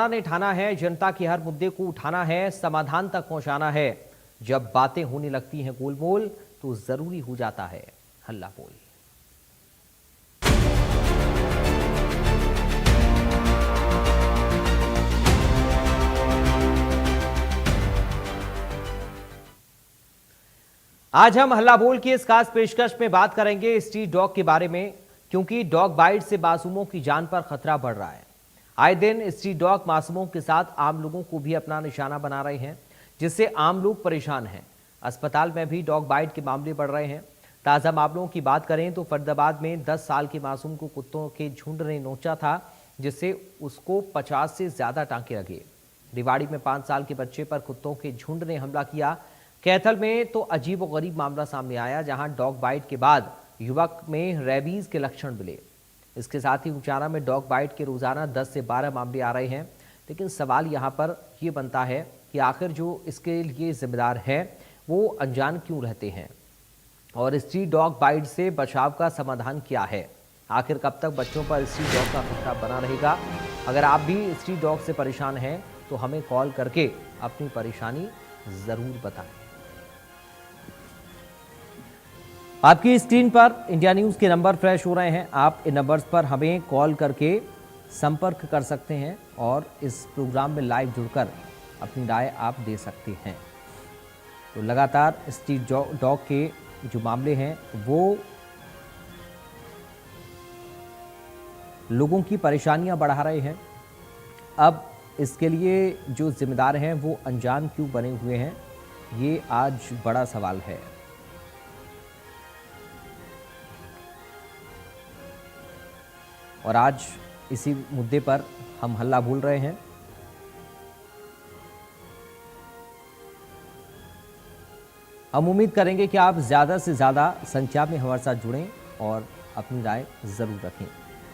ने ठाना है, जनता के हर मुद्दे को उठाना है, समाधान तक पहुंचाना है। जब बातें होने लगती हैं गोलमोल तो जरूरी हो जाता है हल्ला बोल। आज हम हल्ला बोल की इस खास पेशकश में बात करेंगे स्ट्रीट डॉग के बारे में, क्योंकि डॉग बाइट से मासूमों की जान पर खतरा बढ़ रहा है। आए दिन स्ट्रीट डॉग मासूमों के साथ आम लोगों को भी अपना निशाना बना रहे हैं, जिससे आम लोग परेशान हैं। अस्पताल में भी डॉग बाइट के मामले बढ़ रहे हैं। ताजा मामलों की बात करें तो फरीदाबाद में 10 साल के मासूम को कुत्तों के झुंड ने नोचा था, जिससे उसको 50 से ज्यादा टांके लगे। रेवाड़ी में 5 साल के बच्चे पर कुत्तों के झुंड ने हमला किया। कैथल में तो अजीबोगरीब मामला सामने आया, जहां डॉग बाइट के बाद युवक में रेबीज के लक्षण मिले। इसके साथ ही उचाना में डॉग बाइट के रोजाना 10 से 12 मामले आ रहे हैं। लेकिन सवाल यहां पर यह बनता है कि आखिर जो इसके लिए जिम्मेदार है वो अनजान क्यों रहते हैं, और स्ट्रीट डॉग बाइट से बचाव का समाधान क्या है। आखिर कब तक बच्चों पर स्ट्रीट डॉग का खतरा बना रहेगा। अगर आप भी स्ट्रीट डॉग से परेशान हैं तो हमें कॉल करके अपनी परेशानी जरूर बताएं। आपकी स्क्रीन पर इंडिया न्यूज के नंबर फ्लैश हो रहे हैं। आप इन नंबर्स पर हमें कॉल करके संपर्क कर सकते हैं और इस प्रोग्राम में लाइव जुड़कर अपनी राय आप दे सकते हैं। तो लगातार स्ट्रीट डॉग के जो मामले हैं वो लोगों की परेशानियां बढ़ा रहे हैं। अब इसके लिए जो जिम्मेदार हैं वो अनजान क्यों बने हुए हैं, ये आज बड़ा सवाल है। और आज इसी मुद्दे पर हम हल्ला बोल रहे हैं। हम उम्मीद करेंगे कि आप ज़्यादा से ज़्यादा संख्या में हमारे साथ जुड़ें और अपनी राय ज़रूर रखें।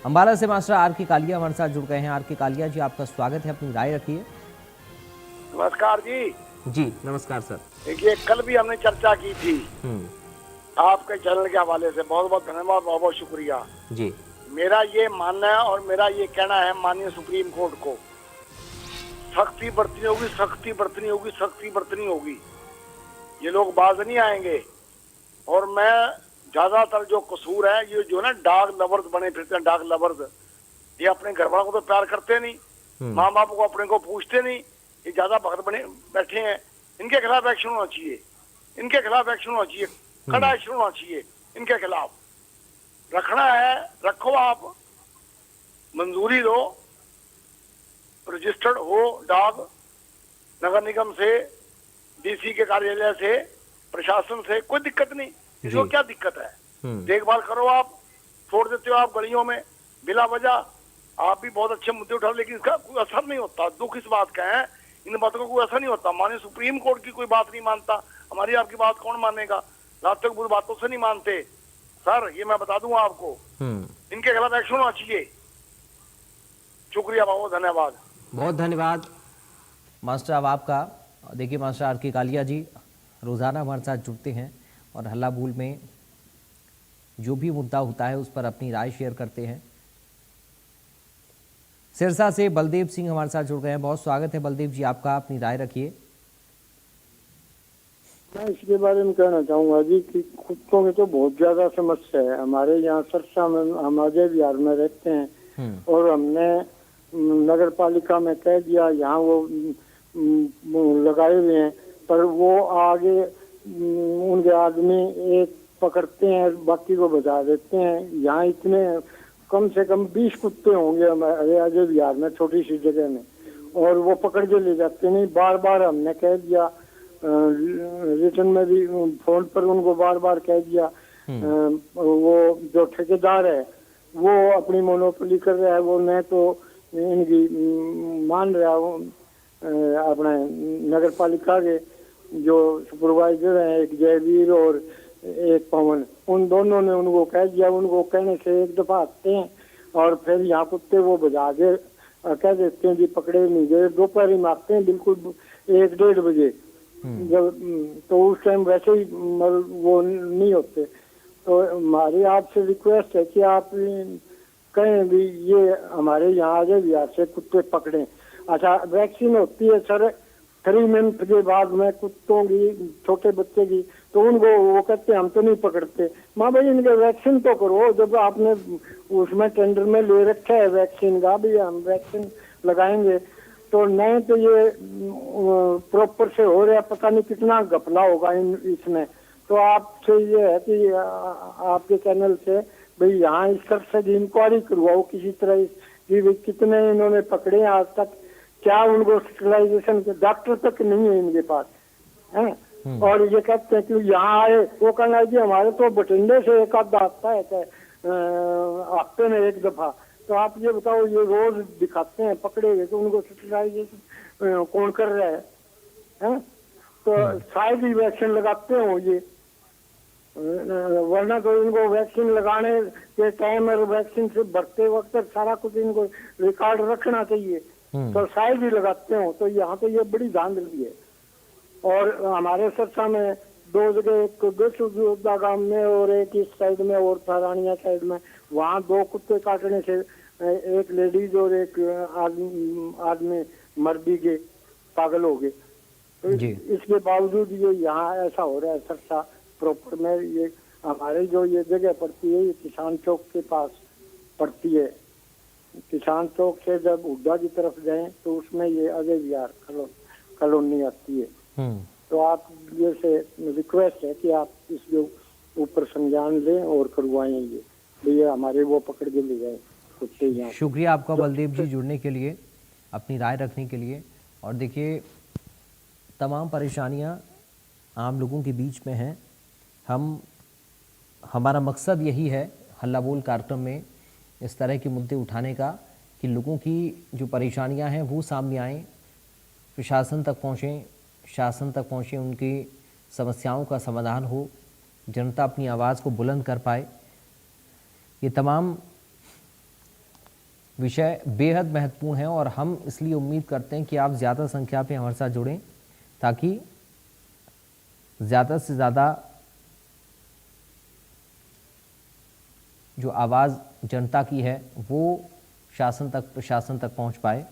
अम्बाला से मास्टर आर के कालिया हमारे साथ जुड़ गए हैं। आर के कालिया जी, आपका स्वागत है, अपनी राय रखिए। नमस्कार जी। जी नमस्कार सर। देखिए, कल भी हमने चर्चा की थी आपके चैनल के हवाले से। बहुत बहुत धन्यवाद, बहुत बहुत शुक्रिया जी। मेरा ये मानना है और मेरा ये कहना है माननीय सुप्रीम कोर्ट को, सख्ती बरतनी होगी, सख्ती बरतनी होगी, सख्ती बरतनी होगी। ये लोग बाज नहीं आएंगे। और मैं ज्यादातर जो कसूर है ये जो ना डॉग लवर्स बने फिरते हैं, डॉग लवर्स, ये अपने घर वालों को तो प्यार करते नहीं, माँ बाप को अपने को पूछते नहीं, ये ज्यादा भक्त बने बैठे हैं। इनके खिलाफ एक्शन होना चाहिए, इनके खिलाफ एक्शन होना चाहिए, कड़ा एक्शन होना चाहिए इनके खिलाफ। रखना है रखो, आप मंजूरी दो, रजिस्टर्ड हो डॉग नगर निगम से, डीसी के कार्यालय से, प्रशासन से, कोई दिक्कत नहीं। इसको क्या दिक्कत है, देखभाल करो। आप छोड़ देते हो आप गलियों में बिला वजह। आप भी बहुत अच्छे मुद्दे उठा, लेकिन इसका कोई असर नहीं होता। दुख इस बात का है, इन बातों का कोई असर नहीं होता। माने सुप्रीम कोर्ट की कोई बात नहीं मानता, हमारी आपकी बात कौन मानेगा। रात तक बुरी बातों से नहीं मानते सर, ये मैं बता दूंगा आपको। इनके खिलाफ एक्शन होना चाहिए। शुक्रिया, बहुत धन्यवाद। बहुत धन्यवाद मास्टर अब आपका। देखिए मास्टर आर के कालिया जी रोज़ाना हमारे साथ जुड़ते हैं और हल्ला बोल में जो भी मुद्दा होता है उस पर अपनी राय शेयर करते हैं। सिरसा से बलदेव सिंह हमारे साथ जुड़ गए हैं। बहुत स्वागत है बलदेव जी आपका, अपनी राय रखिए। मैं इसके बारे में कहना चाहूंगा जी कि कुत्तों की तो बहुत ज्यादा समस्या है। हमारे यहाँ सरसा में, हमारे बिहार में रहते हैं और हमने नगर पालिका में कह दिया, यहाँ वो लगाए हुए हैं, पर वो आगे उनके आदमी एक पकड़ते हैं, बाकी को बजा देते हैं। यहाँ इतने कम से कम 20 कुत्ते होंगे हमारे अजय बिहार में, छोटी सी जगह में, और वो पकड़ के ले जाते नहीं। बार बार हमने कह दिया, रिटर्न में भी फोन पर उनको बार बार कह दिया। वो जो ठेकेदार है वो अपनी मोनोपोली कर रहा है, वो न तो इनकी मान रहा अपने नगर पालिका के जो सुपरवाइजर हैं, एक जयवीर और एक पवन, उन दोनों ने उनको कह दिया। उनको कहने से एक दफा आते हैं और फिर यहाँ कुत्ते वो बजा के कह देते हैं जी पकड़े नहीं गए। दोपहर में आते हैं बिल्कुल 1-1:30 बजे, जब तो उस टाइम वैसे ही वो नहीं होते। तो हमारी आपसे रिक्वेस्ट है कि आप कहें भी ये हमारे यहाँ आगे बिहार से कुत्ते पकड़े। अच्छा, वैक्सीन होती है सर 3 मंथ के बाद में कुत्तों की, छोटे बच्चे की, तो उनको वो कहते हैं हम तो नहीं पकड़ते। माँ भाई इनके वैक्सीन तो करो, जब आपने उसमें टेंडर में ले रखा है वैक्सीन का भी हम वैक्सीन लगाएंगे, तो नहीं तो ये प्रॉपर से हो रहा है, पता नहीं कितना घपला होगा इसमें। तो आपसे ये है कि आपके चैनल से भाई यहाँ इस तरह से इंक्वायरी करवाओ किसी तरह कि कितने इन्होंने पकड़े हैं आज तक, क्या उनको स्टेरिलाइजेशन के डॉक्टर तक नहीं है इनके पास है। और ये कहते हैं कि यहाँ आए, वो कहना है कि हमारे तो बठिंडे से एक आध आता है हफ्ते में एक दफा। तो आप ये बताओ, ये रोज दिखाते हैं पकड़े गए, तो उनको स्टेरिलाइजेशन कौन कर रहा है? तो शायद ही वैक्सीन लगाते हो ये, वरना तो इनको वैक्सीन लगाने के टाइम और वैक्सीन से भरते वक्त सारा कुछ इनको रिकॉर्ड रखना चाहिए, तो शायद ही लगाते हो। तो यहाँ तो ये बड़ी धांधली है। और हमारे सरसा में 2 जगह, एक गुजदा गांव में और एक इस साइड में और फरानिया साइड में, वहाँ 2 कुत्ते काटने से एक लेडीज और एक आदमी मर भी गए, पागल हो गए। तो इसके बावजूद ये यहाँ ऐसा हो रहा है सरसा प्रॉपर में। ये हमारे जो ये जगह पड़ती है, ये किसान चौक के पास पड़ती है। किसान चौक से जब हुड्डा की तरफ जाएं तो उसमें ये अजय विहार कॉलोनी आती है। तो आप ये से रिक्वेस्ट है कि आप इसके ऊपर संज्ञान लें और करवाएं ये भैया, हमारे वो पकड़ के ले जाए कुत्ते यहाँ। शुक्रिया आपका बलदेव जी, जुड़ने के लिए, अपनी राय रखने के लिए। और देखिए, तमाम परेशानियाँ आम लोगों के बीच में हैं। हमारा मकसद यही है हल्ला बोल कार्यक्रम में इस तरह के मुद्दे उठाने का कि लोगों की जो परेशानियां हैं वो सामने आएँ, प्रशासन तक पहुँचें, शासन तक पहुँचें, उनकी समस्याओं का समाधान हो, जनता अपनी आवाज़ को बुलंद कर पाए। ये तमाम विषय बेहद महत्वपूर्ण हैं और हम इसलिए उम्मीद करते हैं कि आप ज़्यादा संख्या पे हमारे साथ जुड़ें, ताकि ज़्यादा से ज़्यादा जो आवाज़ जनता की है वो शासन तक, प्रशासन तक पहुंच पाए।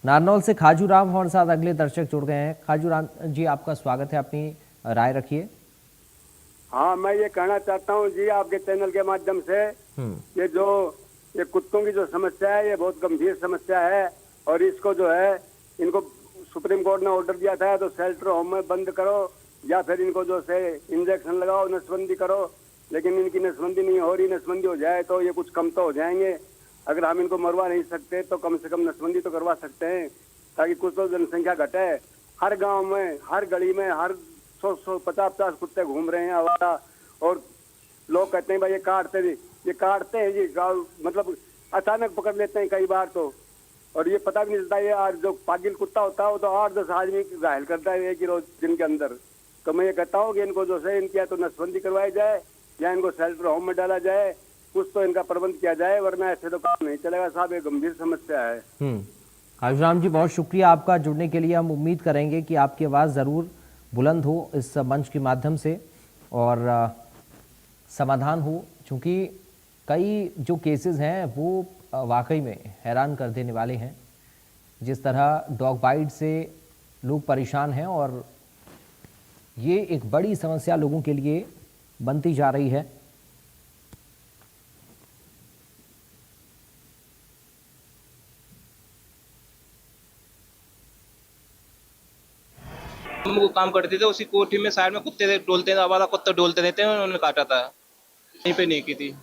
नारनौल से खाजूराम हमारे साथ अगले दर्शक जुड़ गए हैं। खाजूराम जी, आपका स्वागत है, अपनी राय रखिए। हाँ, मैं ये कहना चाहता हूँ जी आपके चैनल के माध्यम से, ये कुत्तों की जो समस्या है ये बहुत गंभीर समस्या है। और इसको जो है, इनको सुप्रीम कोर्ट ने ऑर्डर दिया था तो शेल्टर होम में बंद करो या फिर इनको जो से इंजेक्शन लगाओ, नसबंदी करो, लेकिन इनकी नसबंदी नहीं हो रही। नसबंदी हो जाए तो ये कुछ कम तो हो जाएंगे। अगर हम इनको मरवा नहीं सकते तो कम से कम नसबंदी तो करवा सकते हैं, ताकि कुछ तो जनसंख्या घटे। हर गांव में, हर गली में, हर 100-150 कुत्ते घूम रहे हैं आवारा। और लोग कहते हैं भाई ये काटते हैं जी, मतलब अचानक पकड़ लेते हैं कई बार तो, और ये पता भी नहीं चलता। ये आज जो पागिल कुत्ता होता है वो तो 8-10 आदमी घायल करता है एक ही रोज दिन के अंदर। तो मैं ये कहता हूँ कि इनको जो है इनकी या तो नसबंदी करवाई जाए या इनको शेल्टर होम में डाला जाए, कुछ तो इनका प्रबंध किया जाए, वरना ऐसे तो काम नहीं चलेगा साहब। ये गंभीर समस्या है। खाजूराम जी, बहुत शुक्रिया आपका जुड़ने के लिए। हम उम्मीद करेंगे कि आपकी आवाज़ ज़रूर बुलंद हो इस मंच के माध्यम से और समाधान हो, क्योंकि कई जो केसेस हैं वो वाकई में हैरान कर देने वाले हैं। जिस तरह डॉग बाइट से लोग परेशान हैं और ये एक बड़ी समस्या लोगों के लिए बनती जा रही है। हम वो काम करते थे, उसी कोठी में साइड में कुत्ते डोलते थे, आवारा कुत्ते डोलते रहते हैं, उन्होंने काटा था। यहीं पे नहीं की थी।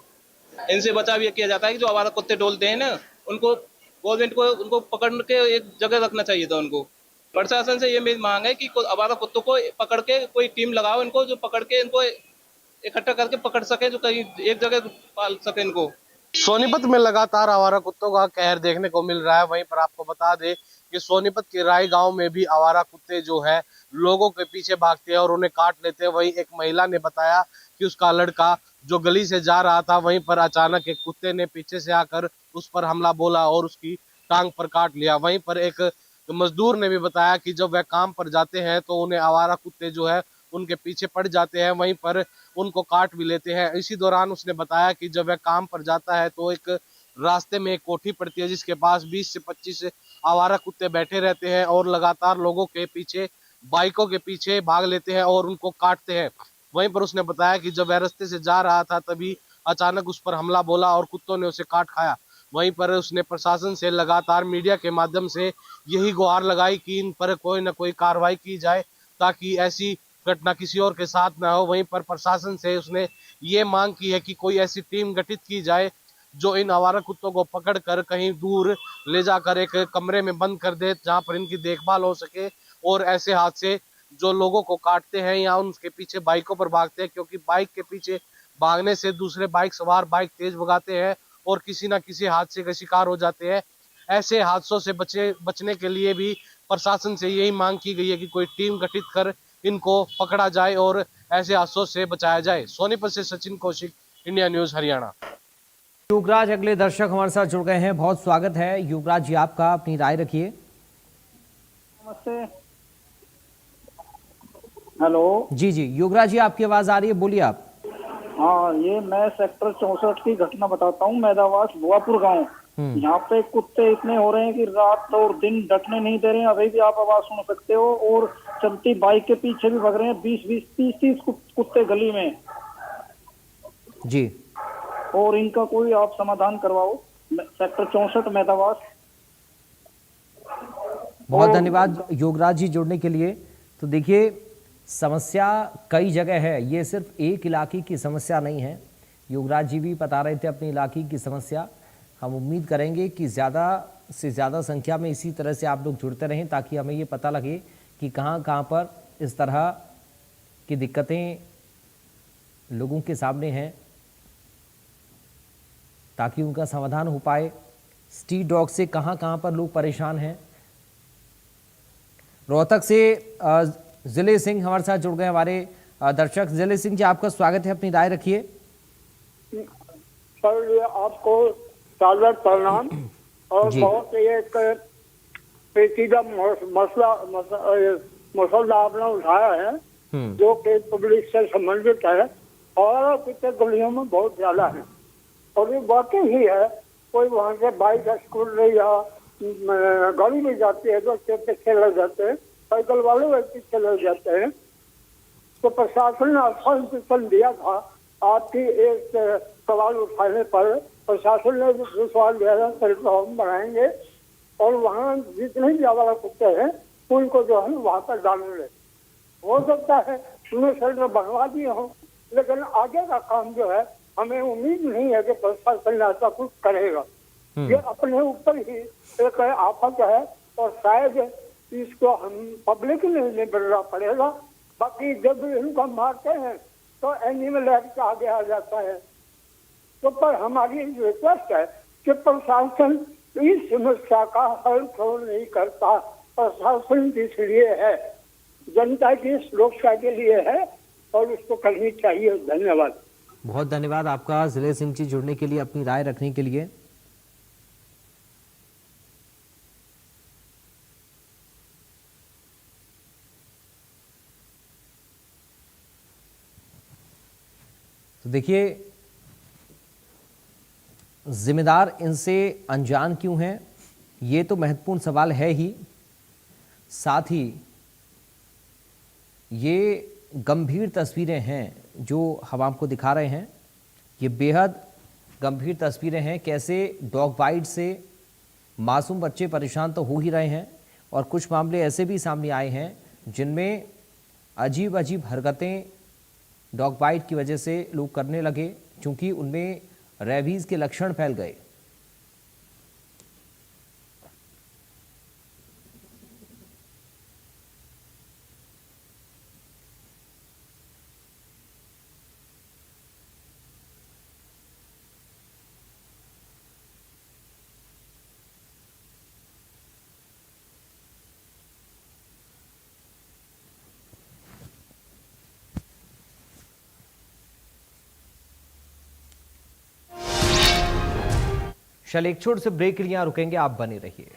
इनसे बचाव ये किया जाता है कि जो आवारा कुत्ते डोलते हैं ना, उनको गवर्नमेंट को उनको पकड़ के एक जगह रखना चाहिए था। उनको प्रशासन से ये मेरी मांग है कि आवारा कुत्तों को पकड़ के कोई टीम लगाओ, इनको जो पकड़ के इनको इकट्ठा करके पकड़ सके, जो कहीं एक जगह पाल सके इनको। सोनीपत में लगातार आवारा कुत्तों का कहर देखने को मिल रहा है। वहीं पर आपको बता दें कि सोनीपत के राय गांव में भी आवारा कुत्ते जो है लोगों के पीछे भागते हैं और उन्हें काट लेते हैं। वहीं एक महिला ने बताया कि उसका लड़का जो गली से जा रहा था, वहीं पर अचानक एक कुत्ते ने पीछे से आकर उस पर हमला बोला और उसकी टांग पर काट लिया। वहीं पर एक मजदूर ने भी बताया कि जब वह काम पर जाते हैं तो उन्हें आवारा कुत्ते जो है उनके पीछे पड़ जाते हैं, वहीं पर उनको काट भी लेते हैं। इसी दौरान उसने बताया कि जब वह काम पर जाता है तो एक रास्ते में एक कोठी पड़ती है जिसके पास 20 से 25 आवारा कुत्ते बैठे रहते हैं और लगातार लोगों के पीछे, बाइकों के पीछे भाग लेते हैं और उनको काटते हैं। वहीं पर उसने बताया कि जब वह रास्ते से जा रहा था तभी अचानक उस पर हमला बोला और कुत्तों ने उसे काट खाया। वहीं पर उसने प्रशासन से लगातार मीडिया के माध्यम से यही गुहार लगाई कि इन पर कोई न कोई कार्रवाई की जाए ताकि ऐसी घटना किसी और के साथ न हो। वहीं पर प्रशासन से उसने ये मांग की है कि कोई ऐसी टीम गठित की जाए जो इन आवारा कुत्तों को पकड़कर कहीं दूर ले जाकर एक कमरे में बंद कर दे जहां पर इनकी देखभाल हो सके और ऐसे हादसे जो लोगों को काटते हैं या उनके पीछे बाइकों पर भागते हैं, क्योंकि बाइक के पीछे भागने से दूसरे बाइक सवार बाइक तेज भगाते हैं और किसी ना किसी हादसे का शिकार हो जाते हैं। ऐसे हादसों से बचने के लिए भी प्रशासन से यही मांग की गई है कि कोई टीम गठित कर इनको पकड़ा जाए और ऐसे हादसों से बचाया जाए। सोनीपत से सचिन कौशिक, इंडिया न्यूज हरियाणा। युवराज अगले दर्शक हमारे साथ जुड़ गए हैं, बहुत स्वागत है युवराज जी आपका, अपनी राय रखिए। नमस्ते। हेलो जी जी युवराज जी आपकी आवाज आ रही है, बोलिए आप। हाँ, ये मैं सेक्टर 64 की घटना बताता हूँ। मैदावास बुआपुर गांव, यहाँ पे कुत्ते इतने हो रहे हैं कि रात और दिन डटने नहीं दे रहे हैं। अभी भी आप आवाज सुन सकते हो और चलती बाइक के पीछे भी भाग रहे हैं। 20-20, 30-30 कुत्ते गली में जी, और इनका कोई आप समाधान करवाओ। सेक्टर 64 मैदावास। बहुत धन्यवाद योगराज जी जुड़ने के लिए। तो देखिए समस्या कई जगह है, ये सिर्फ एक इलाके की समस्या नहीं है। योगराज जी भी बता रहे थे अपने इलाके की समस्या। हम उम्मीद करेंगे कि ज़्यादा से ज़्यादा संख्या में इसी तरह से आप लोग जुड़ते रहें ताकि हमें ये पता लगे कि कहाँ कहाँ पर इस तरह की दिक्कतें लोगों के सामने हैं ताकि उनका समाधान हो पाए। स्ट्रीट डॉग से कहाँ कहाँ पर लोग परेशान हैं। रोहतक से जिले सिंह हमारे साथ जुड़ गए हमारे दर्शक। जिले सिंह जी आपका स्वागत है, अपनी राय रखिए। सर ये आपको सादर प्रणाम और जी। बहुत एक पेचीदा मसला आपने उठाया है जो कि पब्लिक से संबंधित है और पिछले गलियों में बहुत ज्यादा है और ये वाकई ही है। कोई वहां से बाइक स्कूटर या गाड़ी में जाती है तो पीछे लग जाते हैं, साइकिल वाले भी पीछे लग जाते हैं। तो प्रशासन ने आश्वासन दिया था, आपकी एक सवाल उठाने पर प्रशासन ने विश्वास दिया था प्लेटफॉर्म बनाएंगे और वहाँ जितने भी आवारा कुत्ते हैं उनको जो है वहाँ पर डालेंगे। हो सकता है उन्हें सर बनवा दिए हों, लेकिन आगे का काम जो है हमें उम्मीद नहीं है कि प्रशासन ऐसा कुछ करेगा। ये अपने ऊपर ही एक आफत है और शायद इसको हम पब्लिक में निबटना पड़ेगा। बाकी जब इनको मारते हैं तो एनिमल एक्ट आगे आ जाता है। तो पर हमारी रिक्वेस्ट है कि प्रशासन इस समस्या का हल क्यों नहीं करता। प्रशासन इसलिए है, जनता की सुरक्षा के लिए है और उसको करनी चाहिए। धन्यवाद। बहुत धन्यवाद आपका जिले सिंह जी जुड़ने के लिए, अपनी राय रखने के लिए। तो देखिए जिम्मेदार इनसे अनजान क्यों हैं, ये तो महत्वपूर्ण सवाल है ही। साथ ही ये गंभीर तस्वीरें हैं जो हम आपको दिखा रहे हैं, ये बेहद गंभीर तस्वीरें हैं। कैसे डॉग बाइट से मासूम बच्चे परेशान तो हो ही रहे हैं और कुछ मामले ऐसे भी सामने आए हैं जिनमें अजीब अजीब हरकतें डॉग बाइट की वजह से लोग करने लगे क्योंकि उनमें रेबीज के लक्षण फैल गए। चलिए एक छोटे से ब्रेक के लिए यहाँ रुकेंगे, आप बने रहिए।